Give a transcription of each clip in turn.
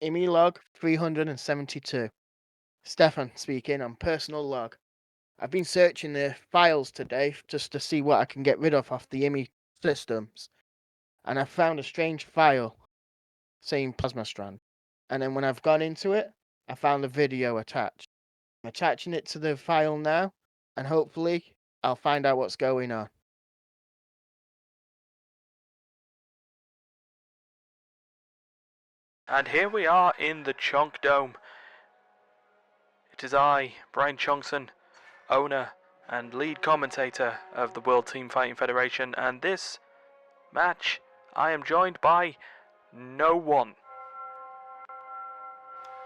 IMI log 372. Stefan speaking on personal log. I've been searching the files today just to see what I can get rid of off the IMI systems, and I found a strange file saying PlasmaStrand. And then when I've gone into it, I found a video attached. I'm attaching it to the file now, and hopefully I'll find out what's going on. And here we are in the Chonk Dome. It is I, Brian Chonkson, owner and lead commentator of the World Teamfighting Federation, and this match I am joined by no one.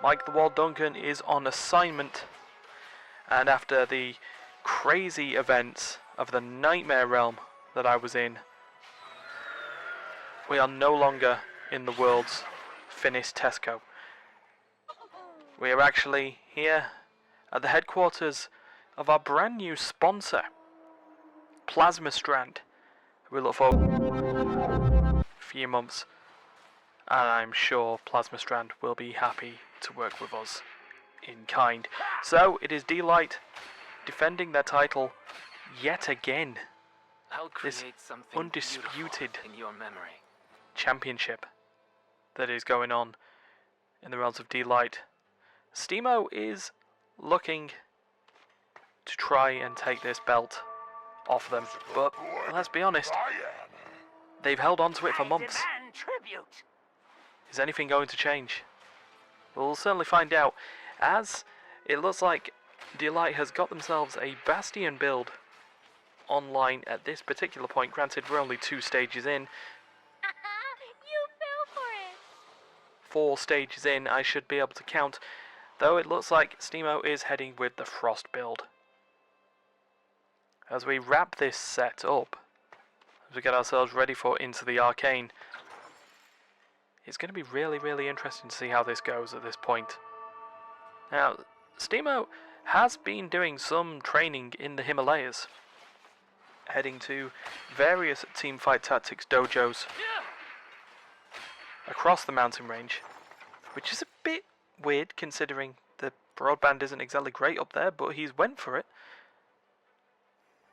Mike the Wall Duncan is on assignment, and after the crazy events of the nightmare realm that I was in, we are no longer in the world's Finnish Tesco. We are actually here at the headquarters of our brand new sponsor, PlasmaStrand. We look forward to a few months, and I'm sure PlasmaStrand will be happy to work with us in kind. So it is Dee-Lite defending their title yet again. This undisputed in your memory. championship that is going on in the realms of Dee-Lite. Steemo is looking to try and take this belt off them, but let's be honest, they've held on to it for months. Is anything going to change? We'll certainly find out, as it looks like Dee-Lite has got themselves a Bastion build online at this particular point. Granted, we're only 2 stages in. You fell for it. 4 stages in, I should be able to count, though it looks like Steemo is heading with the Frost build. As we wrap this set up, as we get ourselves ready for Into the Arcane, it's going to be really interesting to see how this goes at this point. Now, Steemo has been doing some training in the Himalayas, heading to various teamfight tactics dojos across the mountain range, which is a bit weird considering the broadband isn't exactly great up there, but he's went for it.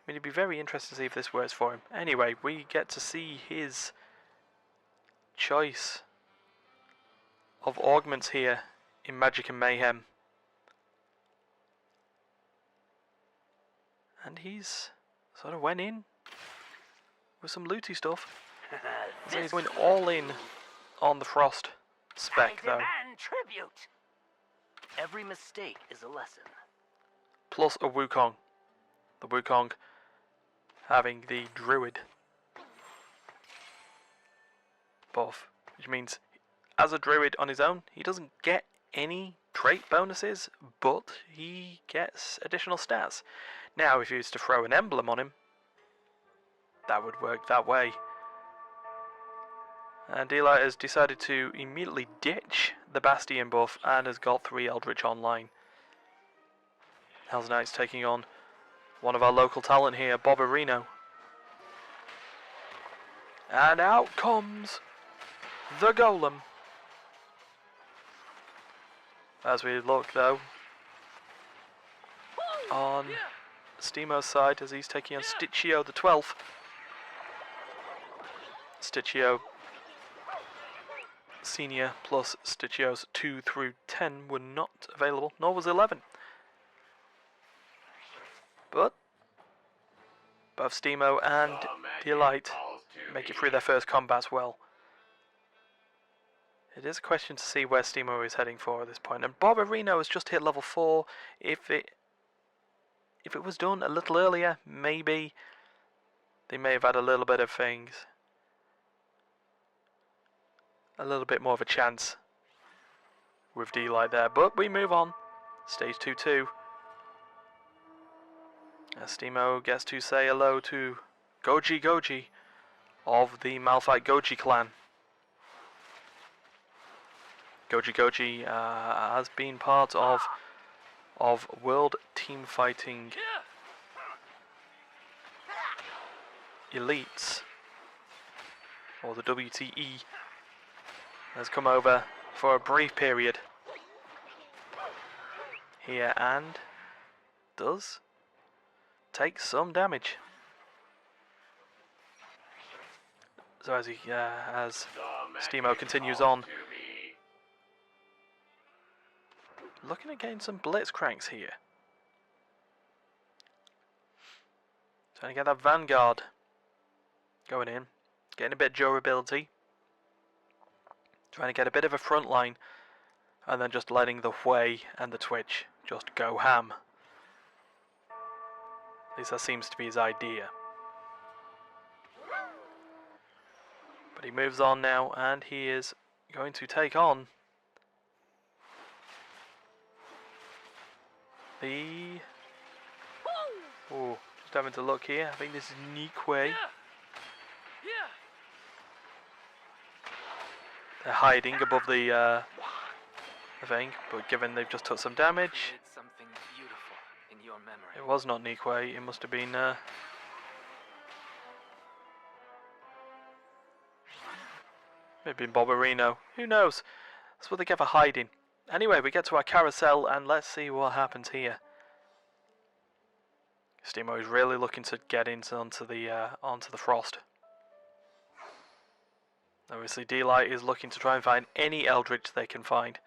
I mean, it'd be very interesting to see if this works for him. Anyway, we get to see his choice of augments here in Magic and Mayhem. And he's sort of went in with some looty stuff. So he's going all in on the Frost spec, though. Tribute. Every mistake is a lesson. Plus a Wukong. The Wukong having the Druid buff, which means as a Druid on his own, he doesn't get any trait bonuses, but he gets additional stats. Now, if he was to throw an emblem on him, that would work that way. And Dee-Lite has decided to immediately ditch the Bastion buff and has got 3 Eldritch online. Hell's Knight's taking on one of our local talent here, Bob Areno. And out comes the Golem. As we look, though, on Steemo's side, as he's taking on Stitchio the 12th. Stitchio Senior plus Stitchios 2 through 10 were not available, nor was 11. But both Steemo and Dee-Lite make it through their first combats well. It is a question to see where Steemo is heading for at this point. And Bob Areno has just hit level 4. If it was done a little earlier, maybe they may have had a little bit of things. A little bit more of a chance with Dee-Lite there. But we move on. Stage 2-2. As Steemo gets to say hello to Goji of the Malphite Goji clan. Goji has been part of World Teamfighting Elites, or the WTE, has come over for a brief period here, and does take some damage. So as Steemo continues on, looking at getting some blitzcranks here. Trying to get that Vanguard going in, getting a bit of durability, trying to get a bit of a front line, and then just letting the Whey and the Twitch just go ham. At least that seems to be his idea. But he moves on now, and he is going to take on the... Oh, just having to look here. I think this is Nikwe. They're hiding above the thing, but given they've just took some damage, Something beautiful in your memory. it was not Nikwe. It must have been maybe Bobberino. Who knows? That's what they get for hiding. Anyway, we get to our carousel, and let's see what happens here. Steemo is really looking to get onto the frost. Obviously, Dee-Lite is looking to try and find any Eldritch they can find,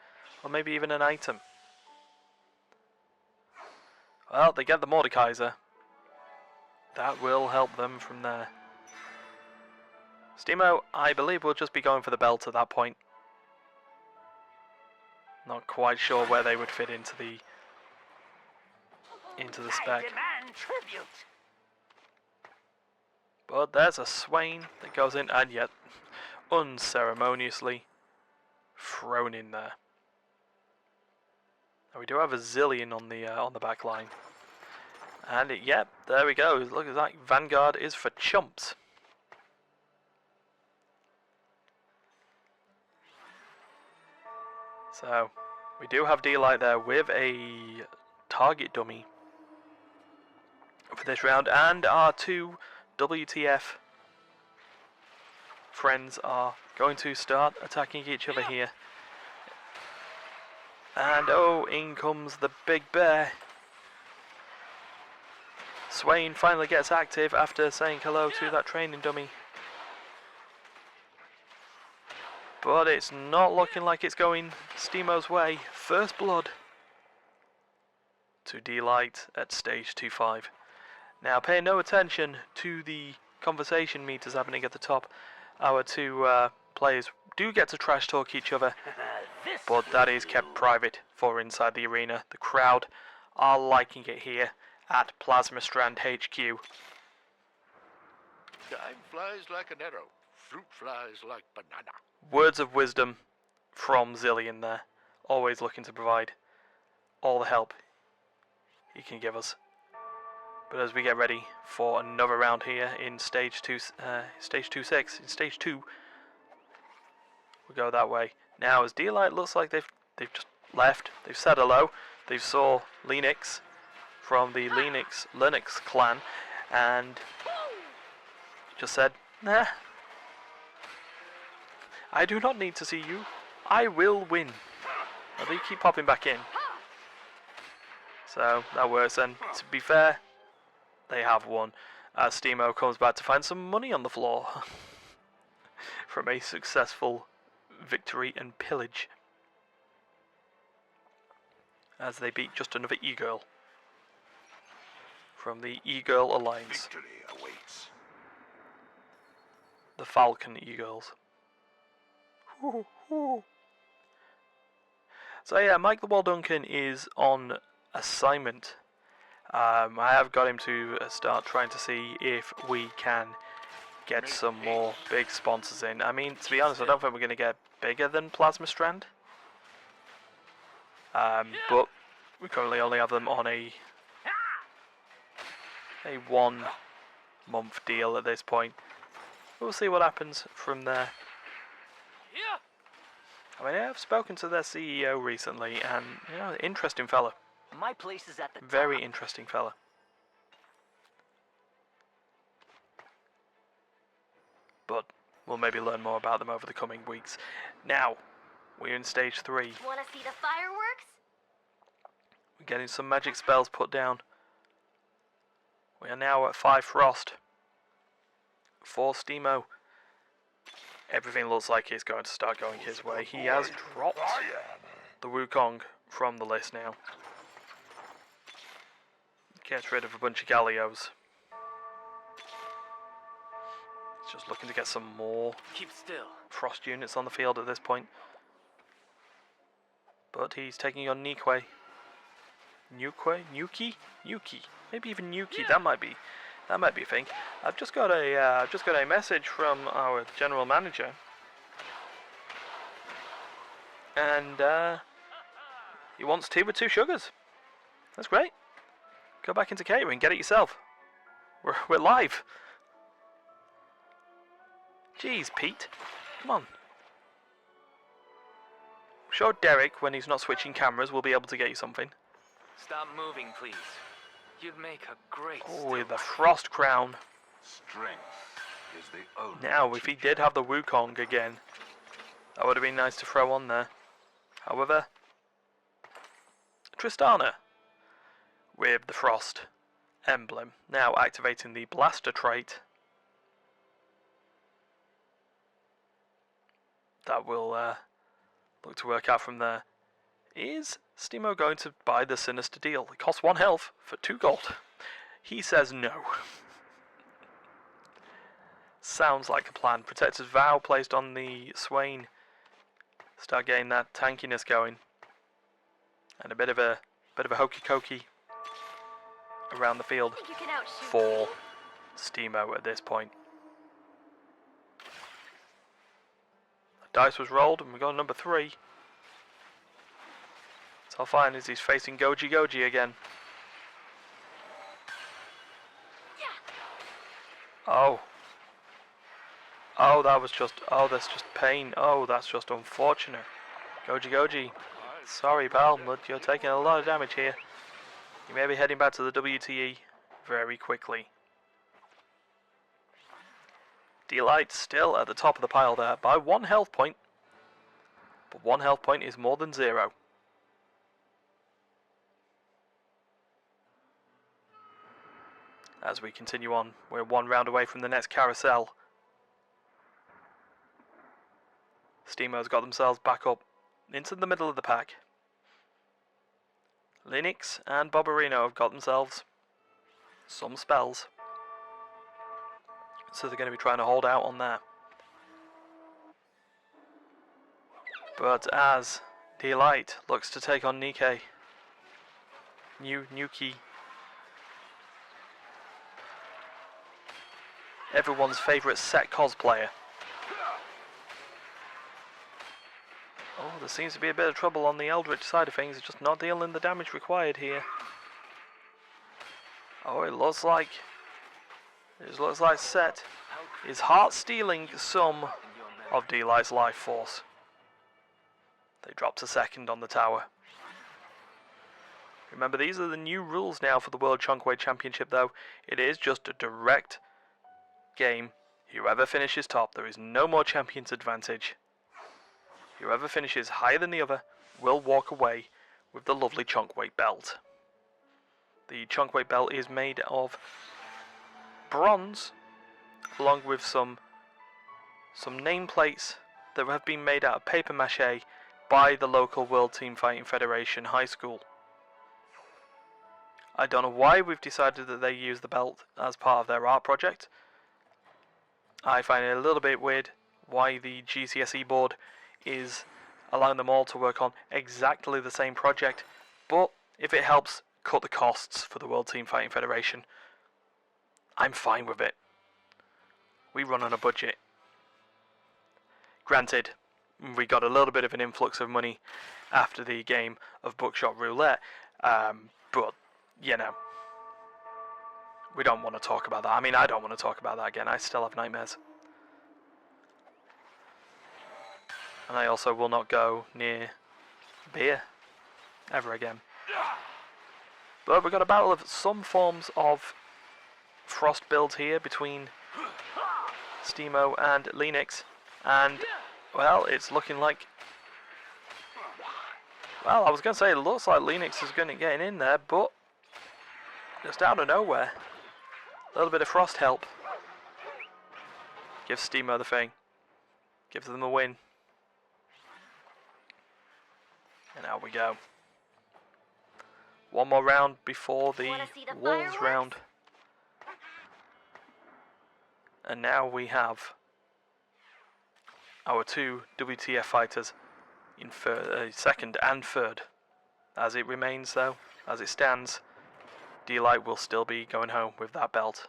or maybe even an item. Well, they get the Mordekaiser. That will help them from there. Steemo, I believe, will just be going for the belt at that point. Not quite sure where they would fit into the spec. I demand tribute. But there's a Swain that goes in, and yet unceremoniously thrown in there. Now we do have a Zillion on the back line, and yep, there we go. Look at that, Vanguard is for chumps. So we do have Dee-Lite there with a target dummy for this round, and our two WTF friends are going to start attacking each other here. And oh, in comes the big bear. Swain finally gets active after saying hello to that training dummy. But it's not looking like it's going Steemo's way. First blood to Dee-Lite at stage 2-5. Now pay no attention to the conversation meters happening at the top. Our two players do get to trash talk each other, but that is kept private for inside the arena. The crowd are liking it here at PlasmaStrand HQ. Time flies like an arrow. Fruit flies like banana. Words of wisdom from Zillion there. Always looking to provide all the help he can give us. But as we get ready for another round here in stage 2-6, in stage 2, we go that way. Now as Dee-Lite looks like they've just left, they've said hello, they saw Linux from the Linux clan, and just said, nah, I do not need to see you, I will win. Well, they keep popping back in. So that works, and to be fair, they have won. As Steemo comes back to find some money on the floor from a successful victory and pillage, as they beat just another e-girl from the e-girl alliance. Victory awaits. The Falcon e-girls. So yeah, Mike the Wall Duncan is on assignment. I have got him to start trying to see if we can get some more big sponsors in. I mean, to be honest, I don't think we're going to get bigger than PlasmaStrand. But we currently only have them on a 1-month deal at this point. We'll see what happens from there. I mean, I've spoken to their CEO recently, and you know, interesting fella. My place is at the Very top. interesting fella. But we'll maybe learn more about them over the coming weeks. Now, We're in stage 3. Wanna see the fireworks? We're getting some magic spells put down. We are now at 5 frost. 4 Steemo. Everything looks like it's going to start going his way. He has dropped the Wukong from the list now. Gets rid of a bunch of Gallios. He's just looking to get some more Keep still. frost units on the field at this point. But he's taking on Nikwe. Nuki? Maybe even Nuki. That might be a thing. I've just got a message from our general manager, and he wants tea with 2 sugars. That's great. Go back into catering, get it yourself. We're live. Jeez, Pete, come on. I'm sure Derek, when he's not switching cameras, will be able to get you something. Stop moving, please. You'd make a great Oh, with the frost crown. Strength is the only. Now, if he did have the Wukong again, that would have been nice to throw on there. However, Tristana with the frost emblem, now activating the blaster trait. That will look to work out from there. Is Steemo going to buy the sinister deal? It costs 1 health for 2 gold. He says no. Sounds like a plan. Protector's Vow placed on the Swain. Start getting that tankiness going. And a bit of a hokey cokey around the field Think you can outshoot for me? Steemo at this point. The dice was rolled and we got number 3. So I'll find is he's facing Goji again. Oh. Oh, that's just pain. Oh, that's just unfortunate. Goji. Sorry, pal, but you're taking a lot of damage here. You may be heading back to the WTE very quickly. Dee-Lite still at the top of the pile there by 1 health point. But 1 health point is more than 0. As we continue on, we're 1 round away from the next carousel. Steemo's got themselves back up into the middle of the pack. Linux and Bobarino have got themselves some spells. So they're going to be trying to hold out on there. But as Dee-Lite looks to take on Nuki, everyone's favourite set cosplayer. Oh, there seems to be a bit of trouble on the Eldritch side of things. It's just not dealing the damage required here. Oh, it looks like Set is heart stealing some of Dee-Lite's life force. They dropped a second on the tower. Remember, these are the new rules now for the World Chunkweight Championship, though. It is just a direct game. Whoever finishes top, there is no more champion's advantage. Whoever finishes higher than the other will walk away with the lovely Chunkweight belt. The Chunkweight belt is made of bronze, along with some nameplates that have been made out of paper mache by the local World Teamfighting Federation High School. I don't know why we've decided that they use the belt as part of their art project. I find it a little bit weird why the GCSE board is allowing them all to work on exactly the same project, but if it helps cut the costs for the World Teamfighting Federation, I'm fine with it. We run on a budget. Granted, we got a little bit of an influx of money after the game of Bookshot Roulette, but, you know, we don't want to talk about that. I mean, I don't want to talk about that again. I still have nightmares. And I also will not go near beer ever again. But we've got a battle of some forms of frost builds here between Steemo and Linux. And, well, it's looking like Well, I was going to say, it looks like Linux is going to get in there, but just out of nowhere. A little bit of frost help. Gives Steemo the thing. Gives them the win. And out we go. One more round before the Wanna see the Wolves fireworks? round. And now we have our two WTF fighters in second and third. As it remains though, as it stands, Dee-Lite will still be going home with that belt.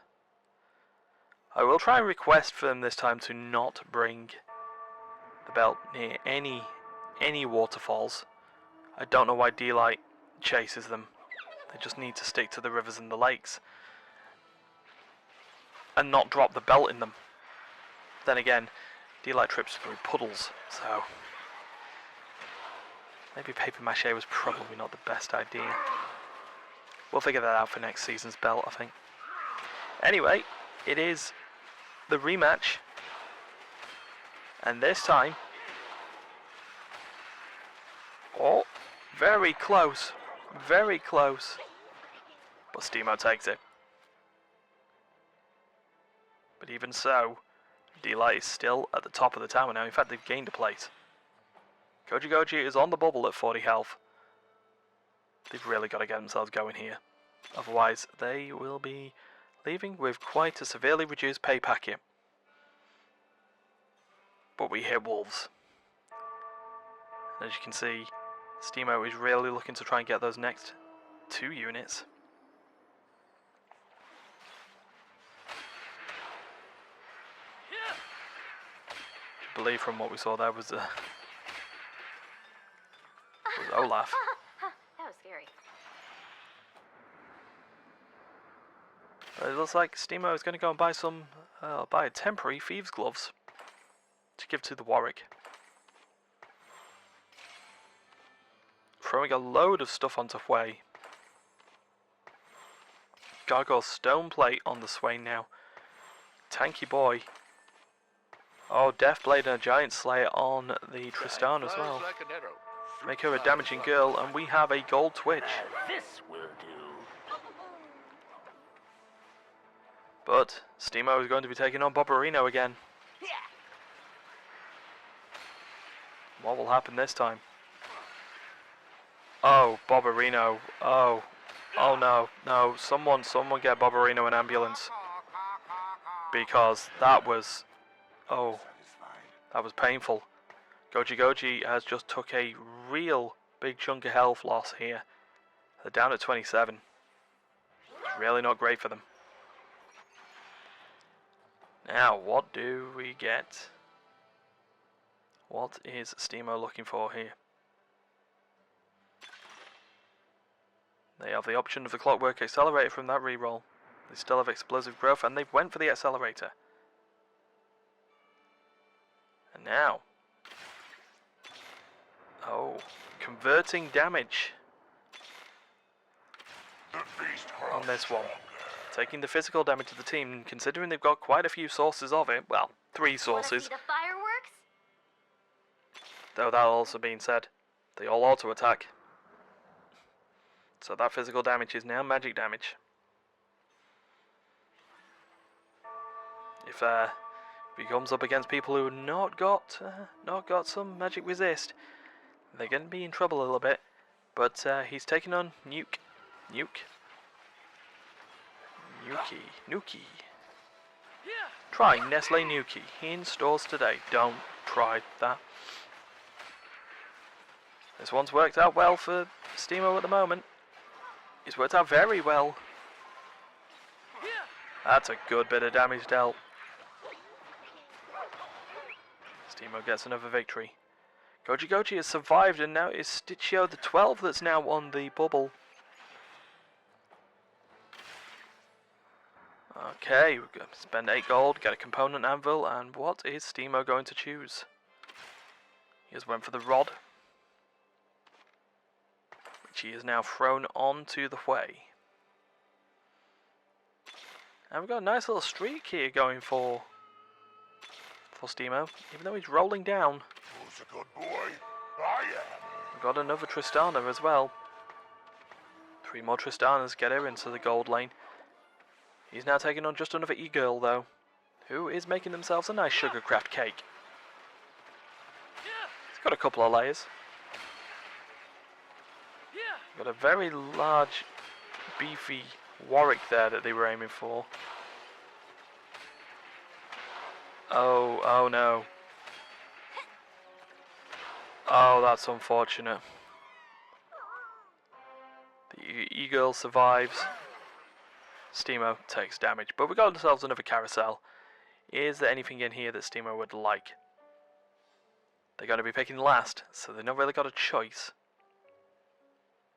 I will try and request for them this time to not bring the belt near any waterfalls. I don't know why Dee-Lite chases them. They just need to stick to the rivers and the lakes and not drop the belt in them. Then again, Dee-Lite trips through puddles, so maybe paper mache was probably not the best idea. We'll figure that out for next season's belt, I think. Anyway, it is the rematch, and this time, oh, very close, but Steemo takes it. But even so, Dee-Lite is still at the top of the tower now. In fact, they've gained a place. Koji is on the bubble at 40 health. They've really got to get themselves going here. Otherwise, they will be leaving with quite a severely reduced pay packet. But we hit Wolves. As you can see, Steemo is really looking to try and get those next 2 units. I believe from what we saw there was Olaf. That was scary. It looks like Steemo is going to go and buy buy a temporary thieves' gloves to give to the Warwick. Throwing a load of stuff onto Hui. Gargoyle stone plate on the Swain now. Tanky boy. Oh, Deathblade and a Giant Slayer on the Tristan as well. Like an arrow. Make her a damaging girl, and we have a gold Twitch. This will do. But Steemo is going to be taking on Bobberino again. What will happen this time? Oh, Bobberino. Oh no. Someone get Bobberino an ambulance. Because that was... Oh, that was painful. Goji has just took a real big chunk of health loss here. They're down at 27. It's really not great for them. Now, what do we get? What is Steemo looking for here? They have the option of the Clockwork Accelerator from that reroll. They still have Explosive Growth, and they've went for the Accelerator. And now... Oh, converting damage on this one. Taking the physical damage of the team, considering they've got quite a few sources of it. Well, 3 sources. Wanna see the fireworks? Though that also being said, they all auto-attack. So that physical damage is now magic damage. If he comes up against people who have not got some magic resist, they're going to be in trouble a little bit. But he's taking on Nuki. Try Nestle Nuki in stores today. Don't try that. This one's worked out well for Steemo at the moment. It's worked out very well. That's a good bit of damage dealt. Steemo gets another victory. Goji has survived, and now it's Stitchio the 12 that's now on the bubble. Okay, we're going to spend 8 gold, get a component anvil, and what is Steemo going to choose? He has went for the rod, which he has now thrown onto the Hui. And we've got a nice little streak here going for Steemo, even though he's rolling down. Who's a good boy? I am. We've got another Tristana as well. 3 more Tristanas get her into the gold lane. He's now taking on just another e-girl though, who is making themselves a nice sugar craft cake. It's got a couple of layers. Got a very large, beefy Warwick there that they were aiming for. Oh no. Oh, that's unfortunate. The e-girl survives. Steemo takes damage, but we got ourselves another carousel. Is there anything in here that Steemo would like? They're going to be picking last, so they've not really got a choice.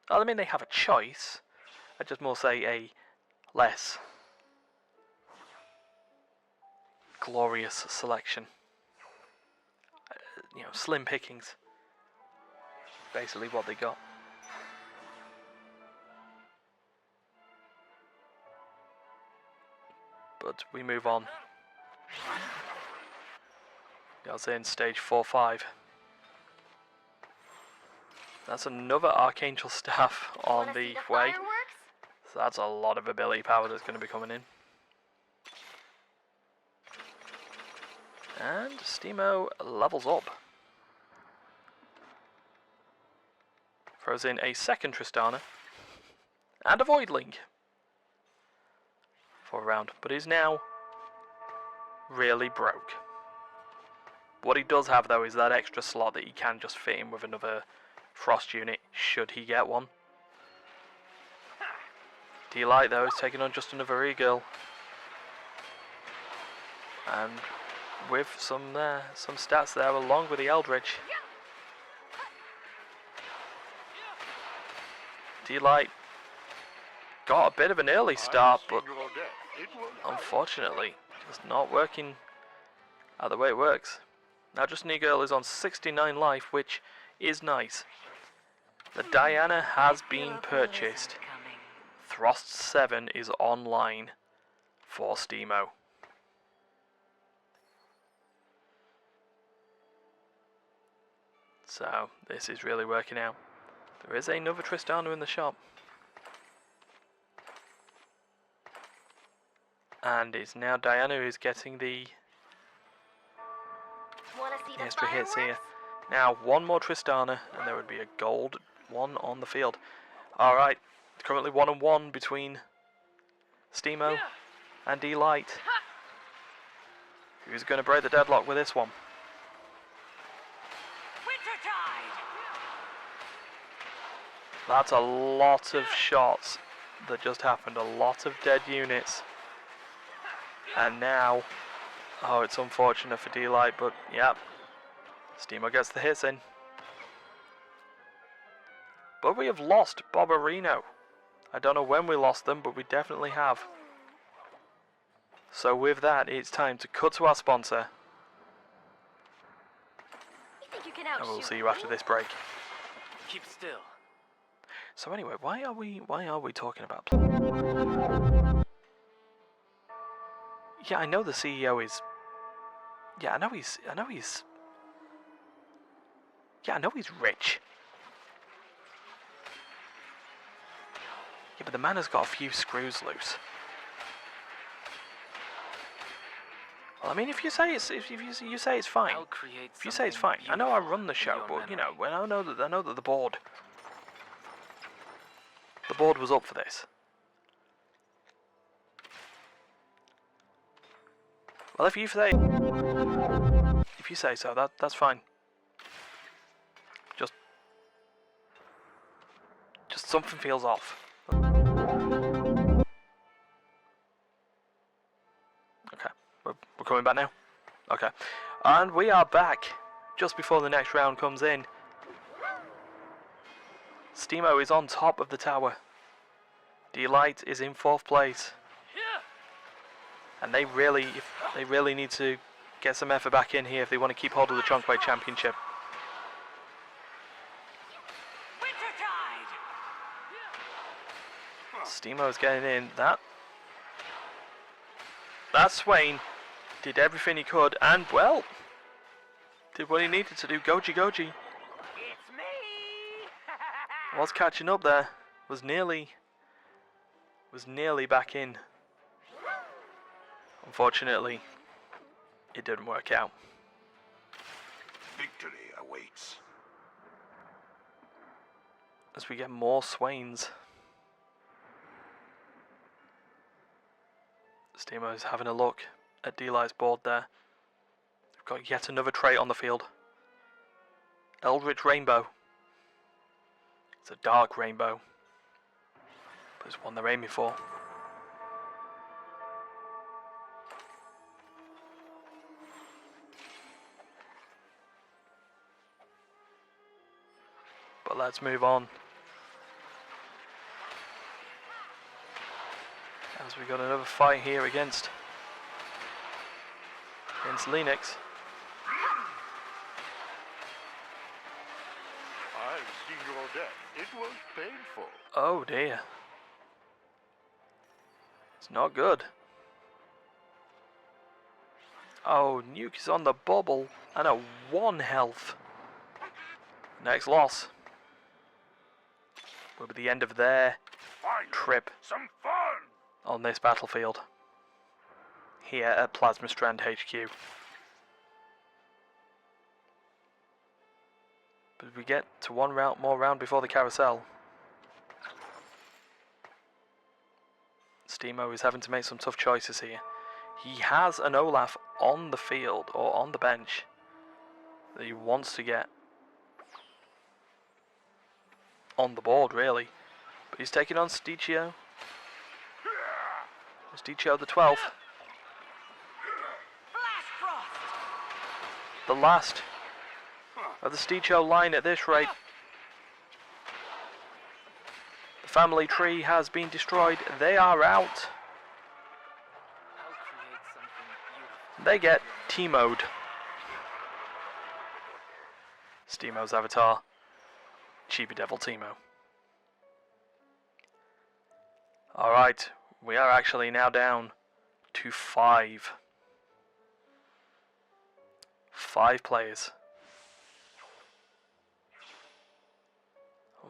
Oh, I mean, they have a choice. I just more say a less glorious selection. You know, slim pickings. Basically what they got. But we move on. I was in stage 4-5. That's another Archangel Staff on the way. So that's a lot of ability power that's going to be coming in. And Steemo levels up. Throws in a second Tristana. And a Voidling. For a round. But is now really broke. What he does have though is that extra slot that he can just fit in with another Frost unit, should he get one. Dee-Lite though is taking on just another e-girl. And with some stats there along with the Eldritch. Dee-Lite got a bit of an early start, but unfortunately just not working out the way it works. Now just an e-girl is on 69 life, which is nice. The Diana has been purchased. Thrust 7 is online for Steemo. So this is really working out. There is another Tristana in the shop. And it's now Diana who's getting the extra hits here. Now one more Tristana and there would be a gold one on the field. Alright, currently 1-on-1 between Steemo and Dee-Lite. Who's going to break the deadlock with this one? That's a lot of shots that just happened, a lot of dead units. And now, oh, it's unfortunate for Dee-Lite, but yeah, Steemo gets the hits in. But we have lost Bobarino. I don't know when we lost them, but we definitely have. So with that, it's time to cut to our sponsor. And we'll see you after this break. Keep still. So anyway, why are we talking about? Yeah, I know the CEO is. Yeah, I know he's rich. Yeah, but the man has got a few screws loose. Well, I mean, if you say it's fine. If you say it's fine, I know I run the show, but you know, when I know that the board was up for this. Well, if you say so, that's fine. Just something feels off. Okay, we're coming back now. Okay, and we are back just before the next round comes in. Steemo is on top of the tower. Dee-Lite is in 4th place. And they really need to get some effort back in here if they want to keep hold of the Chunkweight Championship. Steemo is getting in. That Swain did everything he could and, well, did what he needed to do. Goji. It's me. Was catching up there. Was nearly back in. Unfortunately, it didn't work out. Victory awaits. As we get more Swains. Steemo's having a look at Dee-Lite's board there. We've got yet another trait on the field. Eldritch Rainbow. It's a dark rainbow, but it's one they're aiming for. But let's move on. As we got another fight here against Linux. I've seen your death. It was painful. Oh dear. It's not good. Oh, Nuke is on the bubble and at 1 health. Next loss will be the end of their Finally, trip some fun. on this battlefield here at PlasmaStrand HQ. But we get to one more round before the carousel. Steemo is having to make some tough choices here. He has an Olaf on the field, or on the bench, that he wants to get on the board, really. But he's taking on Steemo. Steemo the 12th. The last of the Steemo line at this rate. The family tree has been destroyed. They are out. They get Teamoed. Steemo's avatar. Chibi Devil Teemo. Alright, we are actually now down to 5. 5 players.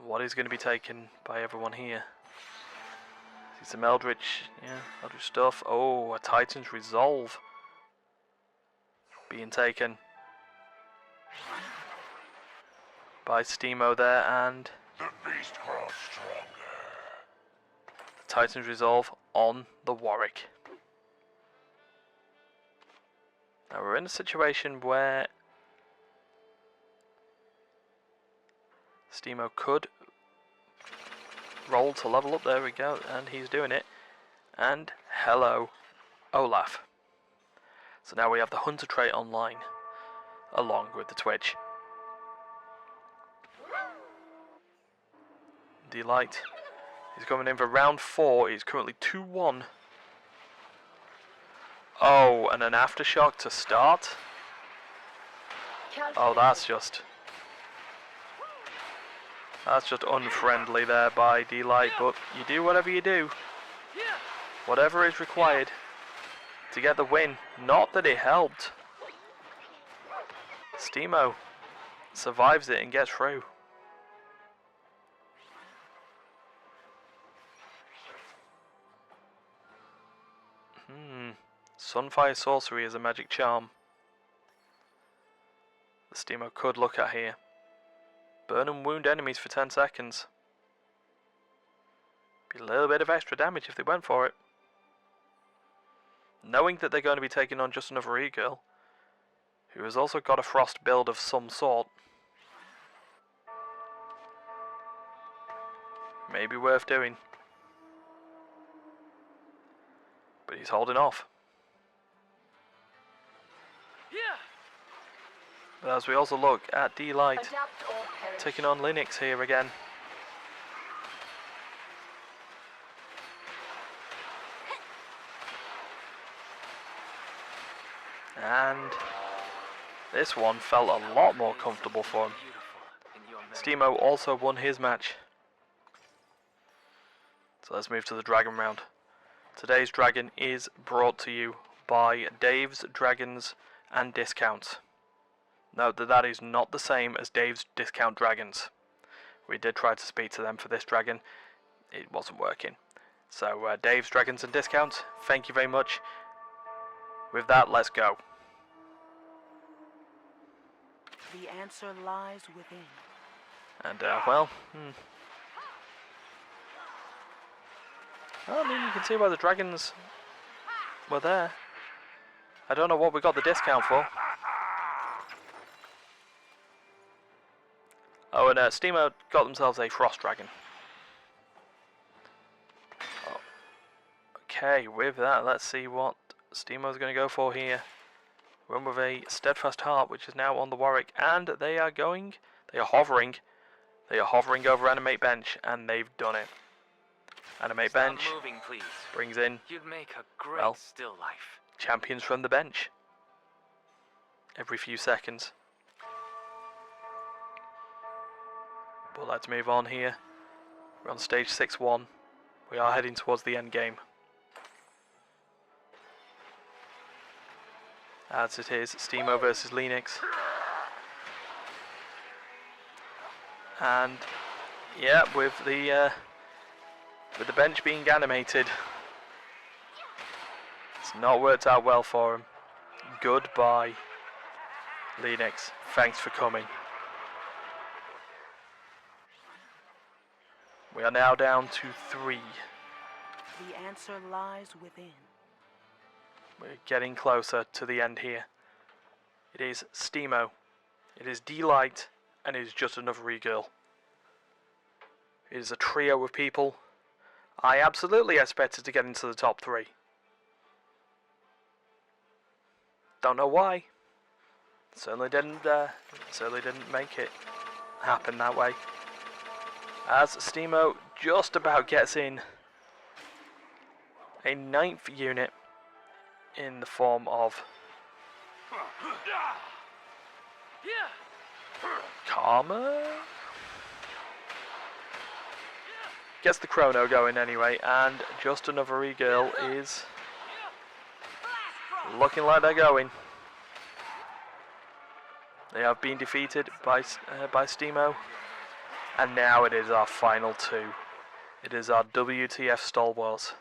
What is going to be taken by everyone here? See some Eldritch, Eldritch stuff. Oh, a Titan's Resolve being taken by Steemo there, and The beast grows stronger. Titan's Resolve on the Warwick. Now we're in a situation where Steemo could roll to level up. There we go, and he's doing it. And hello, Olaf. So now we have the Hunter trait online, along with the Twitch. Dee-Lite is coming in for round 4. He's currently 2-1. Oh, and an aftershock to start. Oh, that's just unfriendly there by Dee-Lite, but you do whatever you do. Whatever is required to get the win. Not that it helped. Steemo survives it and gets through. Sunfire Sorcery is a magic charm. The Steemo could look at here. Burn and wound enemies for 10 seconds. Be a little bit of extra damage if they went for it. Knowing that they're going to be taking on just another e-girl, who has also got a frost build of some sort. Maybe worth doing. But he's holding off. But as we also look at Dee-Lite taking on Linux here again. And this one felt a lot more comfortable for him. Steemo also won his match. So let's move to the Dragon round. Today's Dragon is brought to you by Dave's Dragons and Discounts. Note that that is not the same as Dave's Discount Dragons. We did try to speak to them for this dragon. It wasn't working. So Dave's Dragons and Discounts, thank you very much. With that, let's go. The answer lies within. And, well, I mean, you can see why the dragons were there. I don't know what we got the discount for. Oh, and Steemo got themselves a frost dragon. Oh. Okay, with that, let's see what Steemo's going to go for here. Run with a steadfast heart, which is now on the Warwick, and they are hovering over animate bench, and they've done it. Animate bench moving, please. brings in, You'd make a great well, still life. champions from the bench every few seconds. But let's move on here. We're on stage 6-1. We are heading towards the end game. As it is Steemo versus Linux. And yeah, with the bench being animated, it's not worked out well for him. Goodbye, Linux. Thanks for coming. We are now down to 3. The answer lies within. We're getting closer to the end here. It is Steemo, it is Dee-Lite, and it is just another e-girl. It is a trio of people I absolutely expected to get into the top 3. Don't know why. Certainly didn't make it happen that way. As Steemo just about gets in a 9th unit in the form of Karma? Gets the chrono going anyway, and just another e-girl is looking like they're going. They have been defeated by Steemo, and now it is our final 2. It is our WTF stalwarts.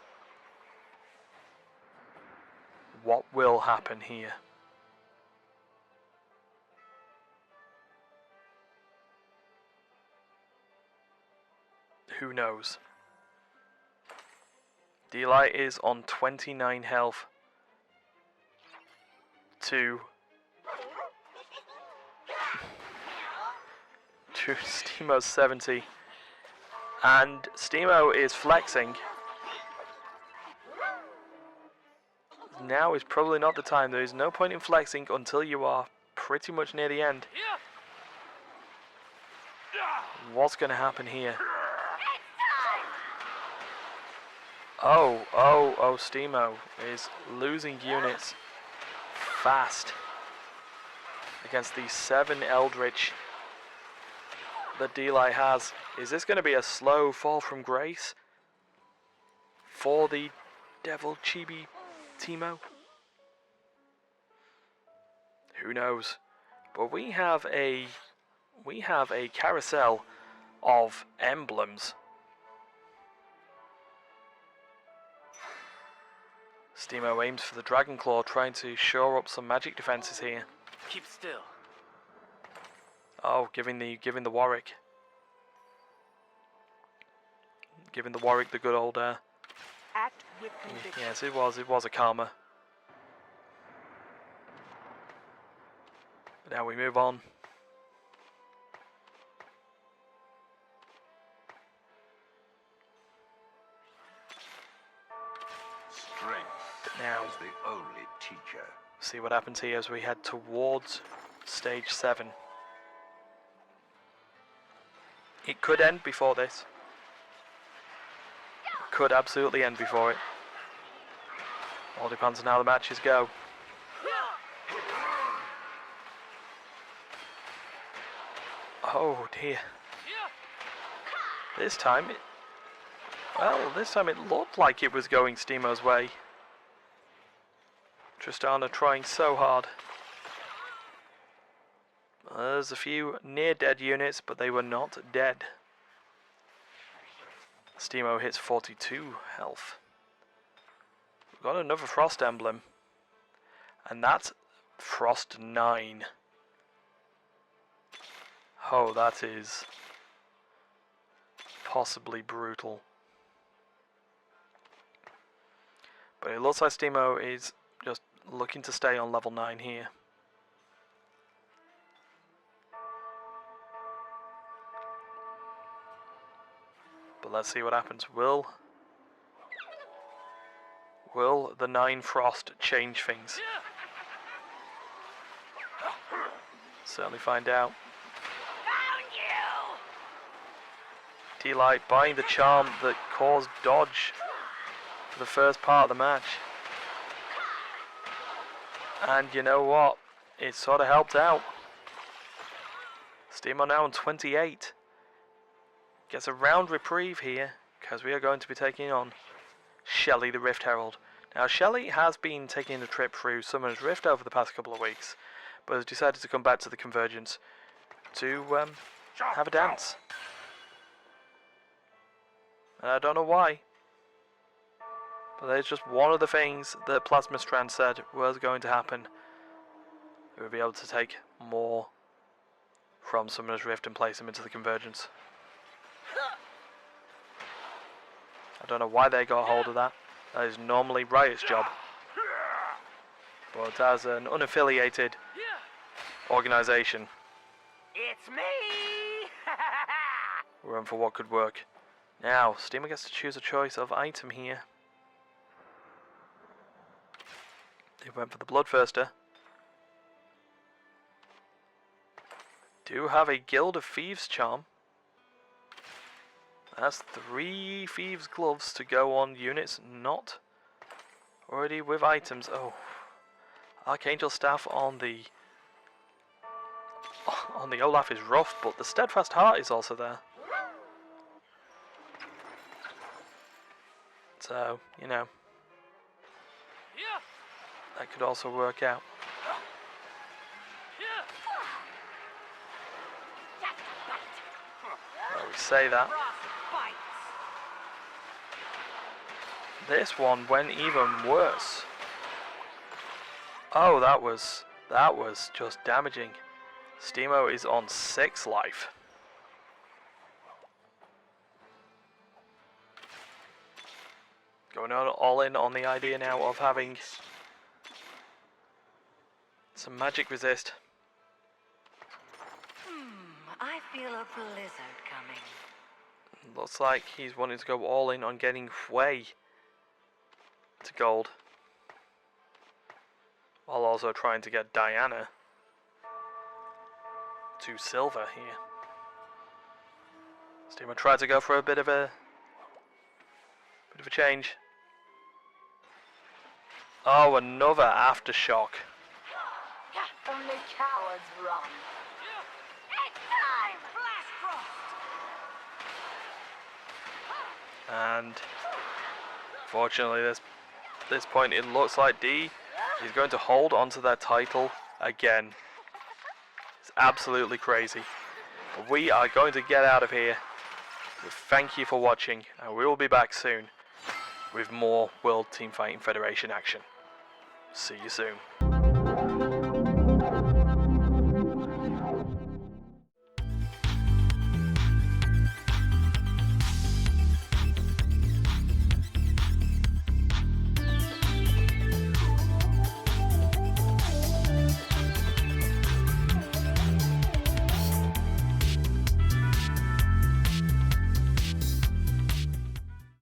What will happen here? Who knows? Dee-Lite is on 29 health to Steemo's 70, and Steemo is flexing. Now is probably not the time. There is no point in flexing until you are pretty much near the end. What's going to happen here? Oh, Steemo is losing units fast against the 7 Eldritch that Dee-Lite has. Is this going to be a slow fall from grace for the Devil Chibi Teemo? Who knows? But we have a carousel of emblems. Steemo aims for the Dragon Claw, trying to shore up some magic defenses here. Keep still. Oh, giving the Warwick. Giving the Warwick the good old Act with conviction. yes, it was a karma. Now we move on. Strength Now, is the only teacher. see what happens here as we head towards stage 7. It could end before this. It could absolutely end before it. All depends on how the matches go. Oh dear. This time it looked like it was going Steemo's way. Tristana trying so hard. There's a few near dead units, but they were not dead. Steemo hits 42 health. We've got another Frost emblem. And that's Frost 9. Oh, that is possibly brutal. But it looks like Steemo is just looking to stay on level 9 here. But let's see what happens. Will the 9 Frost change things? Certainly find out. Dee-Lite buying the charm that caused dodge for the first part of the match. And you know what? It sort of helped out. Steemo now on 28. Gets a round reprieve here, because we are going to be taking on Shelly the Rift Herald. Now Shelly has been taking the trip through Summoner's Rift over the past couple of weeks, but has decided to come back to the Convergence to have a dance. And I don't know why, but there's just one of the things that PlasmaStrand said was going to happen. We would be able to take more from Summoner's Rift and place them into the Convergence. I don't know why they got hold of that. That is normally Riot's job. But as an unaffiliated organisation, It's me! we're in for what could work. Now, Steemo gets to choose a choice of item here. They went for the Bloodthirster. Do have a Guild of Thieves charm. That's 3 Thieves gloves to go on units not already with items. Oh, Archangel staff on the Olaf is rough, but the Steadfast Heart is also there. So, you know, that could also work out. Well, we say that. This one went even worse. Oh, that was just damaging. Steemo is on 6 life. Going on all in on the idea now of having some magic resist. I feel a blizzard coming. Looks like he's wanting to go all in on getting Fway to gold, while also trying to get Diana to silver here. Steemo tried to go for a bit of a change. Oh, another aftershock. Only cowards run. It's time! Blast And fortunately, this point it looks like D is going to hold onto that title again. It's absolutely crazy. But we are going to get out of here. Thank you for watching, and we will be back soon with more World Teamfighting Federation action. See you soon.